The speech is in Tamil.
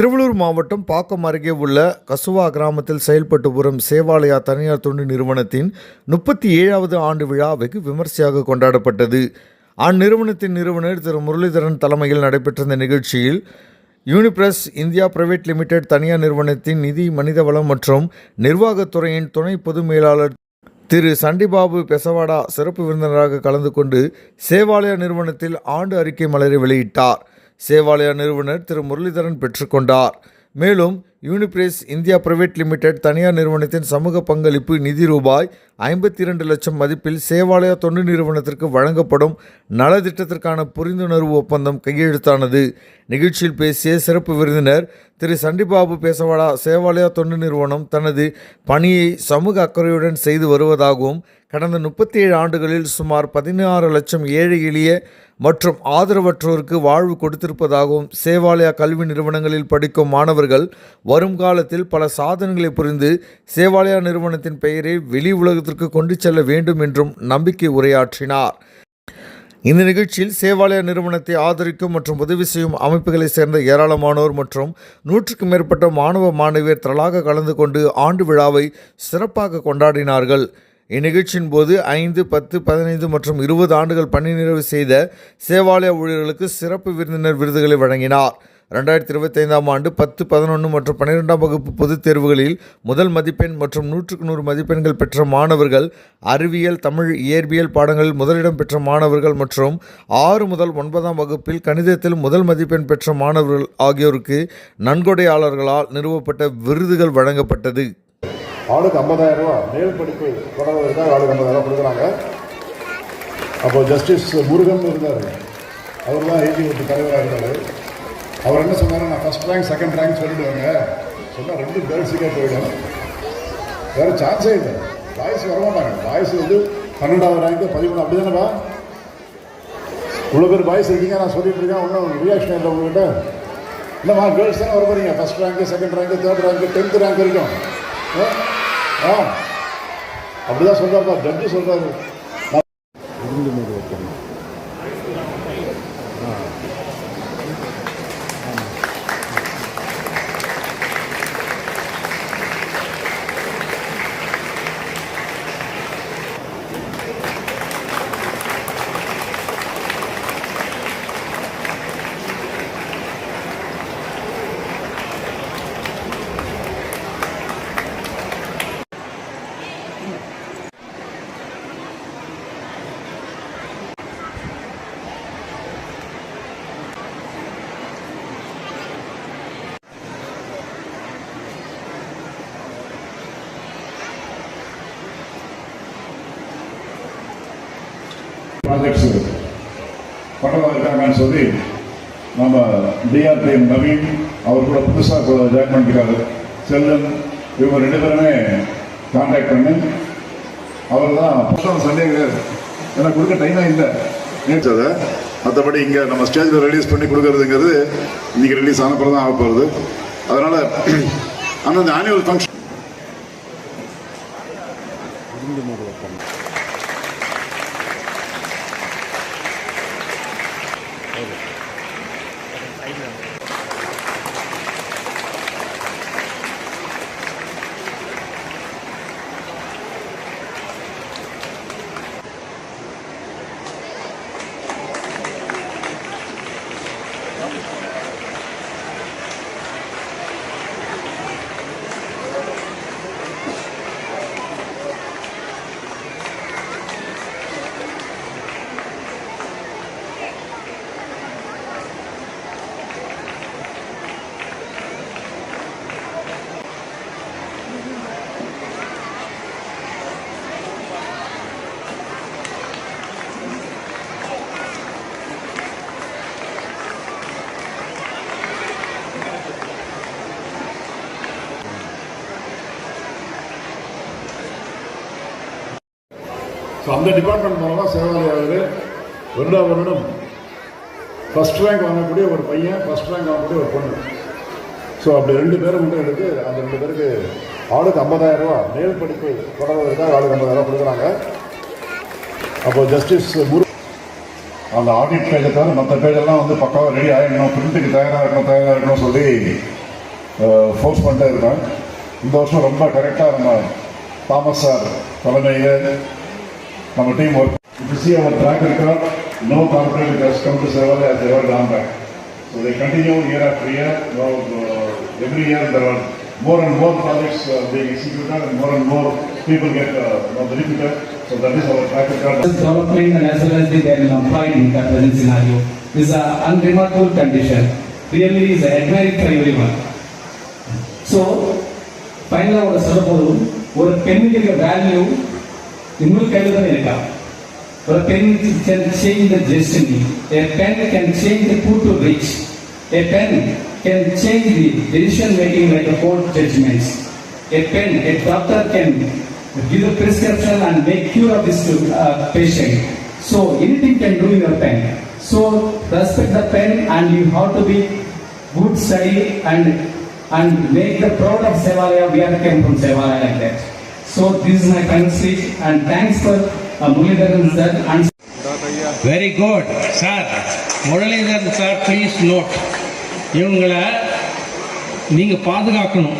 திருவள்ளூர் மாவட்டம் பாக்கம் அருகே உள்ள கசுவா கிராமத்தில் செயல்பட்டு வரும் சேவாலயா தனியார் தொண்டு நிறுவனத்தின் 37வது ஆண்டு விழா வெகு விமர்சையாக கொண்டாடப்பட்டது. அந்நிறுவனத்தின் நிறுவனர் திரு முரளிதரன் தலைமையில் நடைபெற்ற இந்த நிகழ்ச்சியில் யூனிபிரஸ் இந்தியா பிரைவேட் லிமிடெட் தனியார் நிறுவனத்தின் நிதி, மனிதவளம் மற்றும் நிர்வாகத்துறையின் துணை பொது மேலாளர் திரு சண்டிபாபு பெசவாடா சிறப்பு விருந்தினராக கலந்து கொண்டு சேவாலயா நிறுவனத்தில் ஆண்டு அறிக்கை மலரை வெளியிட்டார். சேவாலயா நிறுவனர் திரு முரளிதரன் பெற்றுக்கொண்டார். மேலும் யூனிபிரஸ் இந்தியா பிரைவேட் லிமிடெட் தனியார் நிறுவனத்தின் சமூக பங்களிப்பு நிதி ரூபாய் 52 லட்சம் மதிப்பில் சேவாலயா தொண்டு நிறுவனத்திற்கு வழங்கப்படும் நலத்திட்டத்திற்கான புரிந்துணர்வு ஒப்பந்தம் கையெழுத்தானது. நிகழ்ச்சியில் பேசிய சிறப்பு விருந்தினர் திரு சண்டிபாபு பேசவாடா, சேவாலயா தொண்டு நிறுவனம் தனது பணியை சமூக அக்கறையுடன் செய்து வருவதாகவும் கடந்த 37 ஆண்டுகளில் சுமார் 16 லட்சம் ஏழை எளிய மற்றும் ஆதரவற்றோருக்கு வாழ்வு கொடுத்திருப்பதாகவும், சேவாலயா கல்வி நிறுவனங்களில் படிக்கும் மாணவர்கள் வருங்காலத்தில் பல சாதனைகளை புரிந்து சேவாலயா நிறுவனத்தின் பெயரை வெளி உலகத்திற்கு கொண்டு செல்ல வேண்டும் என்றும் நம்பிக்கை உரையாற்றினார். இந்த நிகழ்ச்சியில் சேவாலயா நிறுவனத்தை ஆதரிக்கும் மற்றும் உதவி செய்யும் அமைப்புகளைச் சேர்ந்த ஏராளமானோர் மற்றும் 100க்கும் மேற்பட்ட மாணவ மாணவியர் திரளாக கலந்து கொண்டு ஆண்டு விழாவை சிறப்பாக கொண்டாடினார்கள். இந்நிகழ்ச்சியின் போது 5, 10, 15 மற்றும் 20 ஆண்டுகள் பணி நிறைவு செய்த சேவாலயா ஊழியர்களுக்கு சிறப்பு விருந்தினர் விருதுகளை வழங்கினார். 2025ஆம் ஆண்டு 10, 11 மற்றும் 12ஆம் வகுப்பு பொதுத் தேர்வுகளில் முதல் மதிப்பெண் மற்றும் 100க்கு 100 மதிப்பெண்கள் பெற்ற மாணவர்கள், அறிவியல், தமிழ், இயற்பியல் பாடங்களில் முதலிடம் பெற்ற மாணவர்கள் மற்றும் 6 முதல் 9ஆம் வகுப்பில் கணிதத்தில் முதல் மதிப்பெண் பெற்ற மாணவர்கள் ஆகியோருக்கு நன்கொடையாளர்களால் நிறுவப்பட்ட விருதுகள் வழங்கப்பட்டது. ஆளுக்கு 50,000 ரூபா மேல் படிப்பு தொடர்வதற்காக ஆளுக்கு 50,000 கொடுக்குறாங்க. அப்போது ஜஸ்டிஸ் முருகன் இருந்தார், அவர் தான் ஏஜி தலைவராக இருந்தார். அவர் என்ன சொன்னார், நான் ஃபஸ்ட் ரேங்க் செகண்ட் ரேங்க் சொல்லிடுவாங்க, சொன்னால் 2 கேர்ள்ஸுக்கே போயிடும், வேறு சான்ஸே இல்லை, பாய்ஸ் வரமாட்டாங்க. பாய்ஸ் 12வது ரேங்க்கு 13 அப்படி தானேப்பா, இவ்வளோ பேர் பாய்ஸ் இருக்கீங்க, நான் சொல்லிட்டு இருக்கேன், ஒன்றும் ரியாக்ஷன் இல்லை உங்கள்கிட்ட. இல்லைம்மா, கேர்ள்ஸ் தானே வர போகிறீங்க, first rank, second rank, third rank, 10th rank வரைக்கும். அப்படிதான் சொல்றாப்பா, ஜட்ஜி சொல்றாரு. ப்ராஜெக்ட்ஸ் பட்டதாக இருக்காங்கன்னு சொல்லி நம்ம டிஆர்டிஎம் நவீன் அவர் கூட புதுசாக ஜாயின் பண்ணிக்கிறாரு. செல்வன், இவங்க 2 பேருமே கான்டாக்ட் பண்ணி அவர் தான் சண்டே எனக்கு கொடுக்க டைமே இல்லை நேற்றதை. மற்றபடி இங்கே நம்ம ஸ்டேஜில் ரிலீஸ் பண்ணி கொடுக்கறதுங்கிறது இன்றைக்கி ரிலீஸ் ஆனப்பறம் தான் ஆக போகிறது. அதனால் அந்த ஆனுவல் ஃபங்க்ஷன் அந்த டிபார்ட்மெண்ட் மூலமாக சேவாலயாவில் வருடம் ஃபஸ்ட் ரேங்க் வாங்கக்கூடிய ஒரு பையன், ஃபஸ்ட் ரேங்க் வாங்கக்கூடிய ஒரு பொண்ணு. ஸோ அப்படி 2 பேரும் மட்டும் எடுத்து அந்த 2 பேருக்கு ஆளுக்கு 50,000 ரூபா மேல் படிப்பு தொடர்வதற்காக ஆளுக்கு 50,000 கொடுக்குறாங்க. அப்போது ஜஸ்டிஸ் அந்த ஆடிட் பேஜை தவிர மற்ற பேஜெல்லாம் பக்காவாக ரெடி ஆகிடணும், பிரிண்ட்டுக்கு தயாராக இருக்கணும் சொல்லி ஃபோர்ஸ் பண்ணிட்டே இருக்கேன். இந்த வருஷம் ரொம்ப கரெக்டாக நம்ம தாமஸ் சார் தலைமையில் நம்ம team work. If you see our track record, no corporate has come to Sevalaya as ever gone back. So they continue year after year. Now, every year there are more and more projects being executed and more people get benefited. So that is our track record. Development and as well as the employed in the present scenario is an unremarkable condition. Really is admiring for everyone. So, finally, ஒரு சொல்லப்போதும் ஒரு பெண்ணுக்கு இருக்க வேல்யூ உங்களுக்கு கையில் தான் இருக்கா. ஒரு பெண் can change the destiny. A pen can change the poor to rich. A pen can change the decision making like the court judgments. A pen, a doctor can give a prescription and make cure of this patient. So anything can do in your pen. So respect the pen and you have to be good study and make the proud of Sevalaya. We are came from Sevalaya like that. So this is my final speech and thanks for Muralidharan sir and very good sir. Muralidharan sir please note, இவங்களை நீங்கள் பாதுகாக்கணும்.